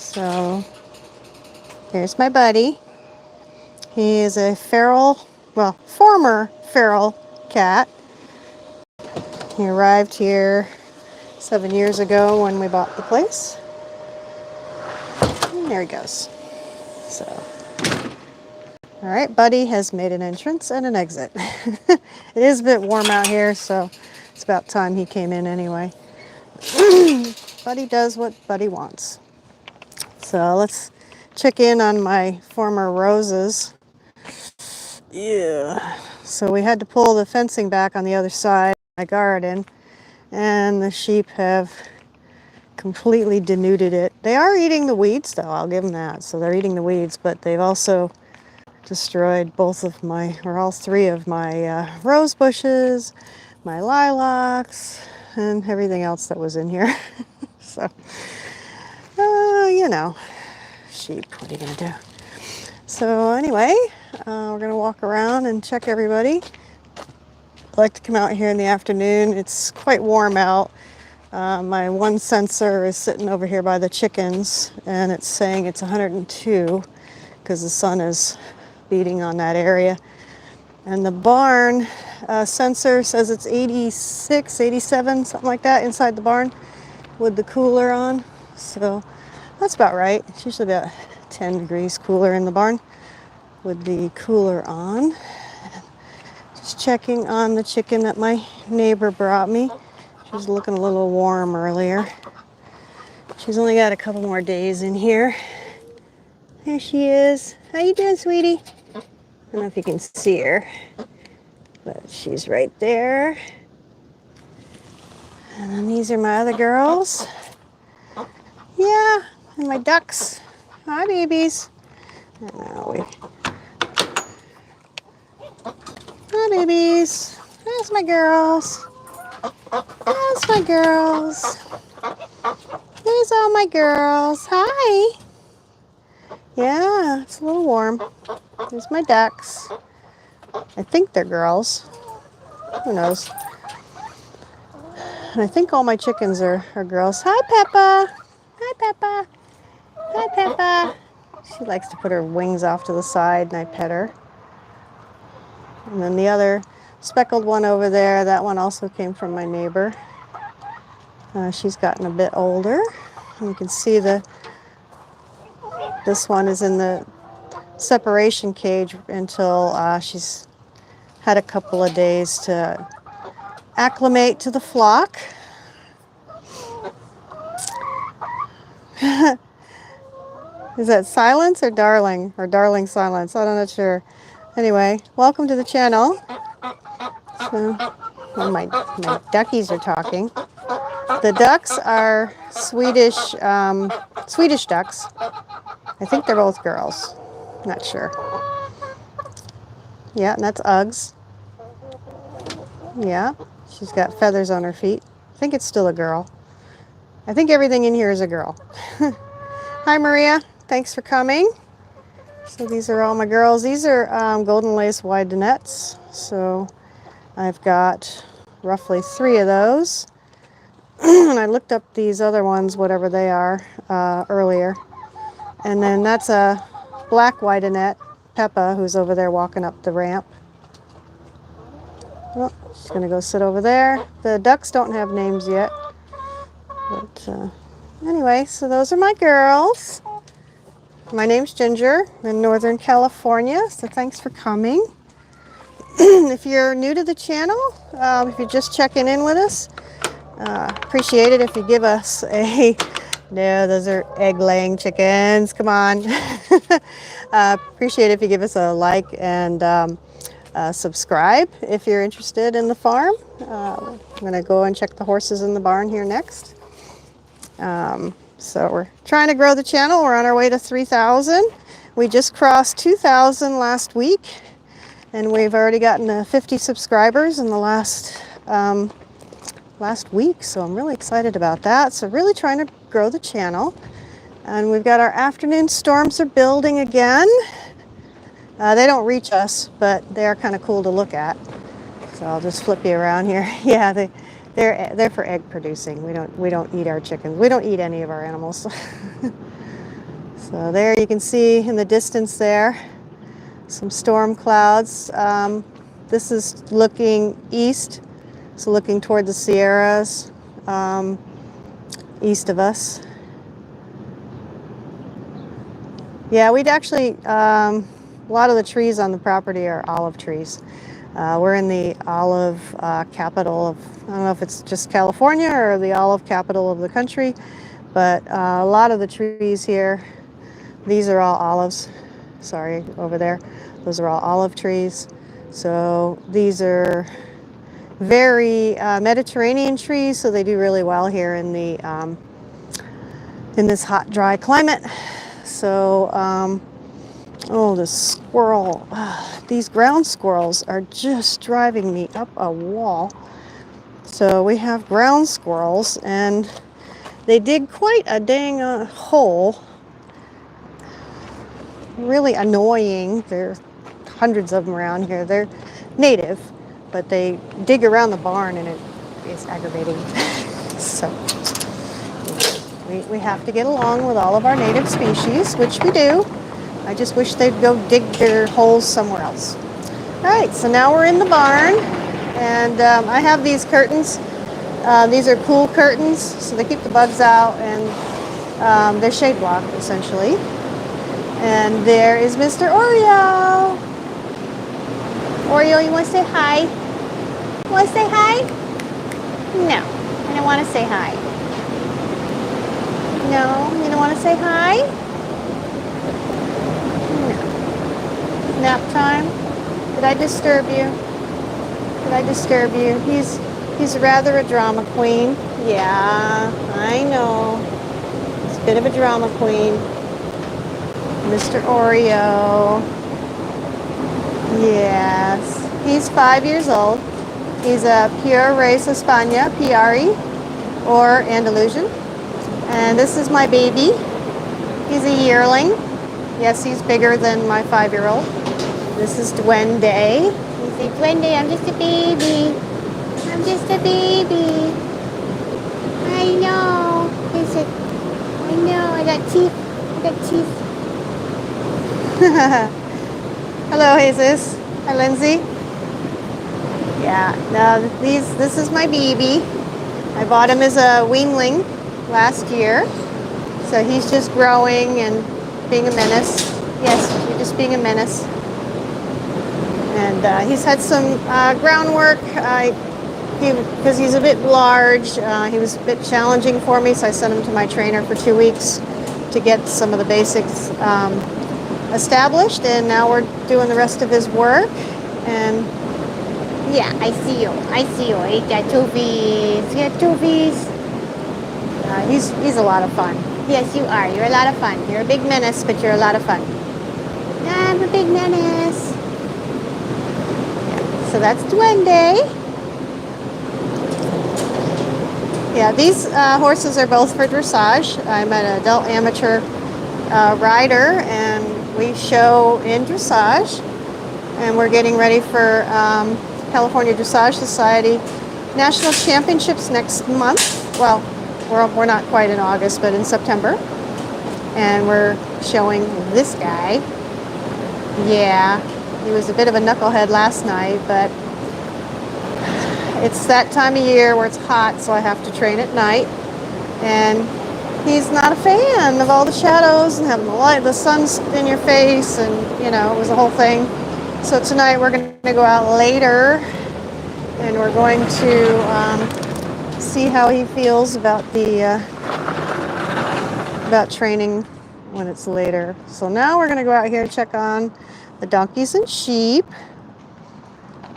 So here's my buddy. He is a feral, well, former feral cat. He arrived here 7 years ago when we bought the place. And there he goes. So, all right, Buddy has made an entrance and an exit. It is a bit warm out here, so it's about time he came in anyway. Buddy does what Buddy wants. So let's check in on my former roses. Yeah. So we had to pull the fencing back on the other side of my garden, and the sheep have completely denuded it. They are eating the weeds though, I'll give them that. So they're eating the weeds, but they've also destroyed both of my, or all three of my rose bushes, my lilacs, and everything else that was in here. So, you know, sheep, what are you gonna do? So anyway, we're gonna walk around and check everybody. I like to come out here in the afternoon. It's quite warm out. My one sensor is sitting over here by the chickens, and it's saying it's 102 because the sun is beating on that area. And the barn sensor says it's 86, 87, something like that inside the barn with the cooler on. So that's about right. It's usually about 10 degrees cooler in the barn with the cooler on. Just checking on the chicken that my neighbor brought me. She was looking a little warm earlier. She's only got a couple more days in here. There she is. How you doing, sweetie? I don't know if you can see her, but she's right there. And then these are my other girls. Yeah, and my ducks. Hi, babies. Hi, babies. There's my girls. There's my girls. There's all my girls. Hi. Yeah, it's a little warm. There's my ducks. I think they're girls. Who knows? And I think all my chickens are girls. Hi, Peppa. Hi, Peppa. Hi, Peppa. She likes to put her wings off to the side, and I pet her. And then the other speckled one over there, that one also came from my neighbor. She's gotten a bit older. You can see this one is in the separation cage until she's had a couple of days to acclimate to the flock. Is that silence or darling? Or darling silence? I'm not sure. Anyway, welcome to the channel. So, well, my duckies are talking. The ducks are Swedish ducks. I think they're both girls. Not sure. Yeah, and that's Uggs. Yeah, she's got feathers on her feet. I think it's still a girl. I think everything in here is a girl. Hi, Maria. Thanks for coming. So these are all my girls. These are golden lace widenettes. So I've got roughly 3 of those. And I looked up these other ones, whatever they are, earlier. And then that's a black widenette, Peppa, who's over there walking up the ramp. Well, she's going to go sit over there. The ducks don't have names yet. But anyway, so those are my girls. My name's Ginger. I'm in Northern California, so thanks for coming. If you're new to the channel, if you're just checking in with us, appreciate it if you give us a... No, those are egg-laying chickens. Come on. Appreciate it if you give us a like and subscribe if you're interested in the farm. I'm going to go and check the horses in the barn here next. So we're trying to grow the channel. We're on our way to 3,000. We just crossed 2,000 last week, and we've already gotten 50 subscribers in the last week. So I'm really excited about that. So really trying to grow the channel. And we've got our afternoon storms are building again. They don't reach us, but they are kind of cool to look at. So I'll just flip you around here. Yeah, they're for egg producing. We don't eat our chickens. We don't eat any of our animals. So there you can see in the distance there some storm clouds. This is looking east, so looking toward the Sierras, east of us. Yeah, we'd actually, a lot of the trees on the property are olive trees. We're in the olive capital of, I don't know if it's just California or the olive capital of the country, but a lot of the trees here, these are all olives. Sorry, over there. Those are all olive trees. So these are very Mediterranean trees, so they do really well here in the in this hot, dry climate. So, oh, the squirrel. These ground squirrels are just driving me up a wall. So we have ground squirrels, and they dig quite a dang hole. Really annoying. There are hundreds of them around here. They're native, but they dig around the barn, and it is aggravating. So we have to get along with all of our native species, which we do. I just wish they'd go dig their holes somewhere else. All right, so now we're in the barn, and I have these curtains. These are cool curtains, so they keep the bugs out, and they're shade block, essentially. And there is Mr. Oreo. Oreo, you want to say hi? You want to say hi? No, I don't want to say hi. No, you don't want to say hi? No. Nap time? Did I disturb you? Did I disturb you? He's rather a drama queen. Yeah, I know. He's a bit of a drama queen. Mr. Oreo. Yes. He's 5 years old. He's a PRE España, PRE, or Andalusian. And this is my baby. He's a yearling. Yes, he's bigger than my 5-year-old. This is Duende. He's a Duende, I'm just a baby. I'm just a baby. I know. Is it? I know, I got teeth. I got teeth. Hello, Jesus. Hi, Lindsay. Yeah, no, this is my baby. I bought him as a weanling last year. So he's just growing and being a menace. Yes, you're just being a menace. And he's had some groundwork. Because he's a bit large, he was a bit challenging for me, so I sent him to my trainer for 2 weeks to get some of the basics established, and now we're doing the rest of his work. And yeah, I see you. I see you. He got toofies. He got toofies. He's a lot of fun. Yes, you are. You're a lot of fun. You're a big menace, but you're a lot of fun. I'm a big menace. Yeah, so that's Duende. Yeah, these horses are both for dressage. I'm an adult amateur rider, and we show in dressage. And we're getting ready for California Dressage Society National Championships next month. Well, we're not quite in August, but in September. And we're showing this guy. Yeah, he was a bit of a knucklehead last night, but it's that time of year where it's hot, so I have to train at night. And he's not a fan of all the shadows and having the sun in your face, and you know, it was a whole thing. So tonight we're going to go out later, and we're going to see how he feels about the about training when it's later. So now we're going to go out here and check on the donkeys and sheep.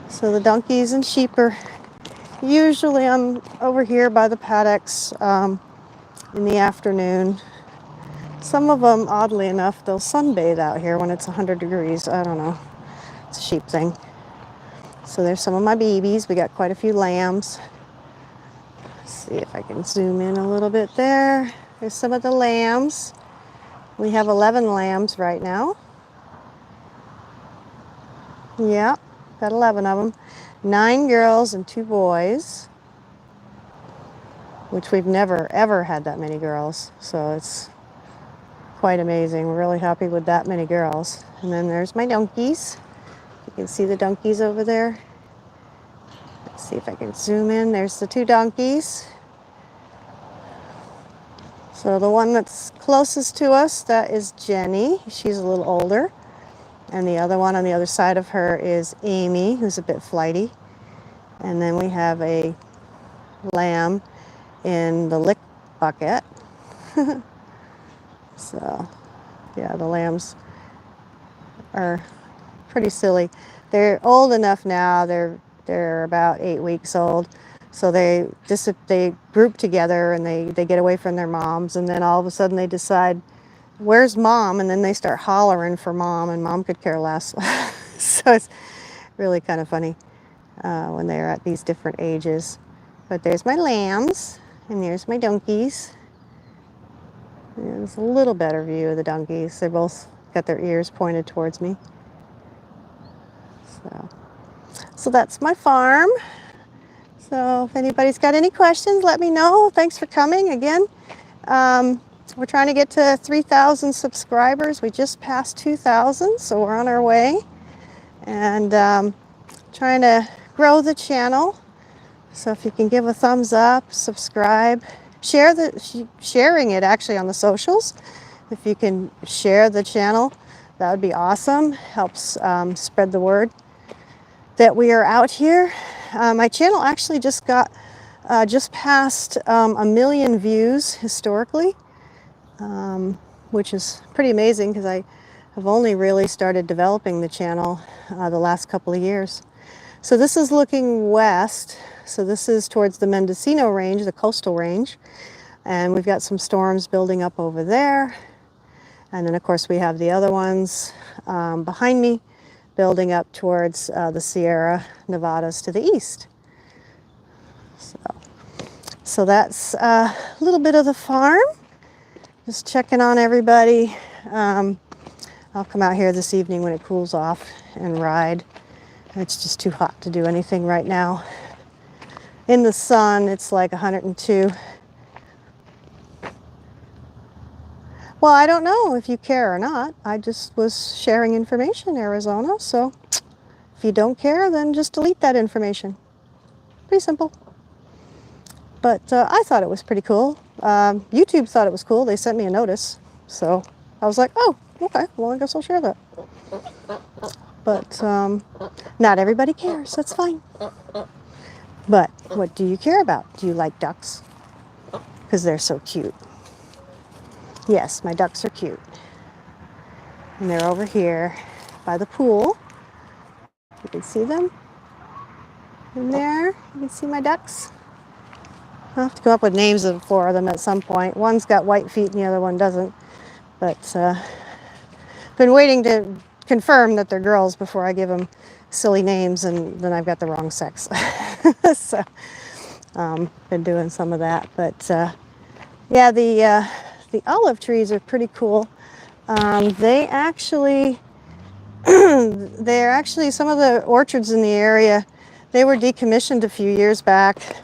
So the donkeys and sheep are usually I'm over here by the paddocks in the afternoon. Some of them, oddly enough, they'll sunbathe out here when it's 100 degrees. I don't know. It's a sheep thing. So there's some of my babies. We got quite a few lambs. Let's see if I can zoom in a little bit there. There's some of the lambs. We have 11 lambs right now. Yeah, got 11 of them. 9 girls and 2 boys, which we've never, ever had that many girls. So it's quite amazing. We're really happy with that many girls. And then there's my donkeys. You can see the donkeys over there. Let's see if I can zoom in. There's the 2 donkeys. So the one that's closest to us, that is Jenny. She's a little older. And the other one on the other side of her is Amy, who's a bit flighty. And then we have a lamb in the lick bucket. So, yeah, the lambs are pretty silly. They're old enough now. They're about 8 weeks old. So they group together and they get away from their moms, and then all of a sudden they decide, where's mom? And then they start hollering for mom, and mom could care less. So it's really kind of funny when they're at these different ages. But there's my lambs, and there's my donkeys. And there's a little better view of the donkeys. They both got their ears pointed towards me. So that's my farm. So if anybody's got any questions, let me know. Thanks for coming again. We're trying to get to 3,000 subscribers. We just passed 2,000, so we're on our way. And trying to grow the channel. So if you can give a thumbs up, subscribe, sharing it actually on the socials. If you can share the channel, that would be awesome. Helps spread the word that we are out here. My channel actually just passed 1 million views historically, which is pretty amazing because I have only really started developing the channel the last couple of years. So this is looking west. So this is towards the Mendocino range, the coastal range. And we've got some storms building up over there. And then of course we have the other ones behind me, building up towards the Sierra Nevadas to the east. So that's a little bit of the farm. Just checking on everybody. I'll come out here this evening when it cools off and ride. It's just too hot to do anything right now. In the sun, it's like 102. Well, I don't know if you care or not. I just was sharing information, Arizona. So if you don't care, then just delete that information. Pretty simple. But I thought it was pretty cool. YouTube thought it was cool. They sent me a notice. So I was like, oh, okay, well, I guess I'll share that. But not everybody cares. That's fine. But what do you care about? Do you like ducks? Because they're so cute. Yes, my ducks are cute. And they're over here by the pool. You can see them in there. You can see my ducks. I'll have to come up with names for them at some point. One's got white feet and the other one doesn't. But been waiting to confirm that they're girls before I give them silly names, and then I've got the wrong sex. So been doing some of that. But yeah, the olive trees are pretty cool. They're actually some of the orchards in the area, they were decommissioned a few years back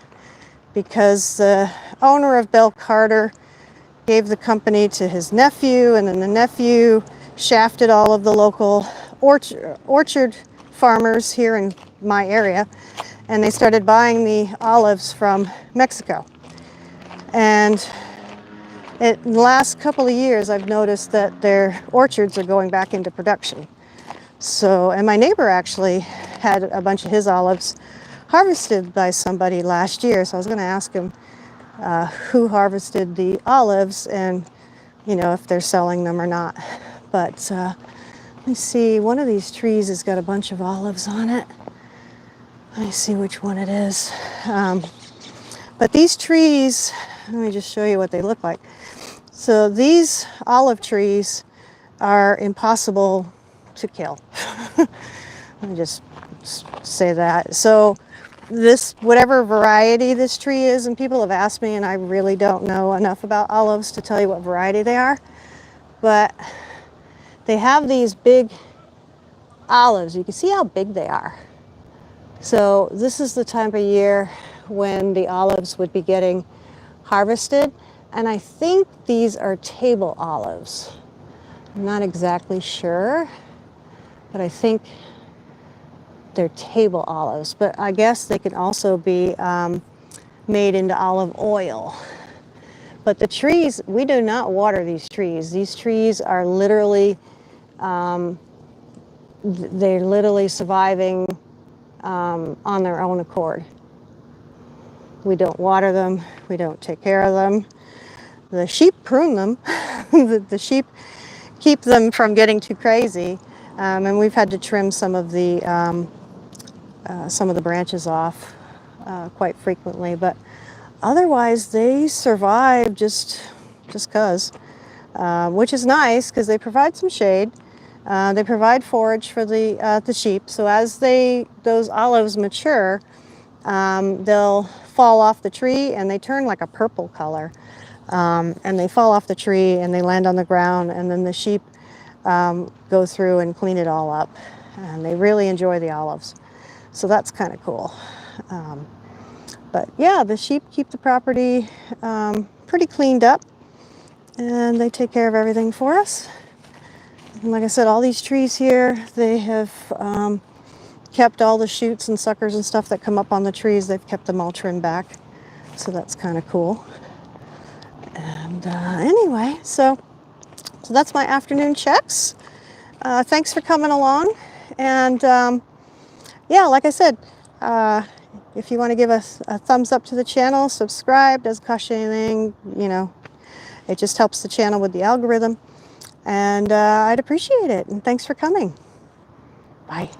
because the owner of Bell Carter gave the company to his nephew, and then the nephew shafted all of the local orchard farmers here in my area, and they started buying the olives from Mexico. And in the last couple of years, I've noticed that their orchards are going back into production. So, and my neighbor actually had a bunch of his olives harvested by somebody last year. So I was going to ask him who harvested the olives and, you know, if they're selling them or not. But let me see, one of these trees has got a bunch of olives on it. Let me see which one it is. But these trees, let me just show you what they look like. So these olive trees are impossible to kill. Let me just say that. So this, whatever variety this tree is, and people have asked me, and I really don't know enough about olives to tell you what variety they are, but they have these big olives. You can see how big they are. So this is the time of year when the olives would be getting harvested, and I think these are table olives. I'm not exactly sure, but I think they're table olives, but I guess they can also be made into olive oil. But the trees, we do not water these trees. These trees are literally, they're literally surviving on their own accord. We don't water them. We don't take care of them. The sheep prune them. The sheep keep them from getting too crazy, and we've had to trim some of the branches off quite frequently. But otherwise, they survive just cause, which is nice because they provide some shade. They provide forage for the sheep. So as those olives mature, they'll fall off the tree and they turn like a purple color. And they fall off the tree and they land on the ground, and then the sheep go through and clean it all up. And they really enjoy the olives. So that's kind of cool. But yeah, the sheep keep the property pretty cleaned up, and they take care of everything for us. And like I said, all these trees here, they have kept all the shoots and suckers and stuff that come up on the trees, they've kept them all trimmed back. So that's kind of cool. And anyway, so that's my afternoon checks. Thanks for coming along. And yeah, like I said, if you want to give us a thumbs up to the channel, subscribe, doesn't cost you anything, you know, it just helps the channel with the algorithm. And I'd appreciate it. And thanks for coming. Bye.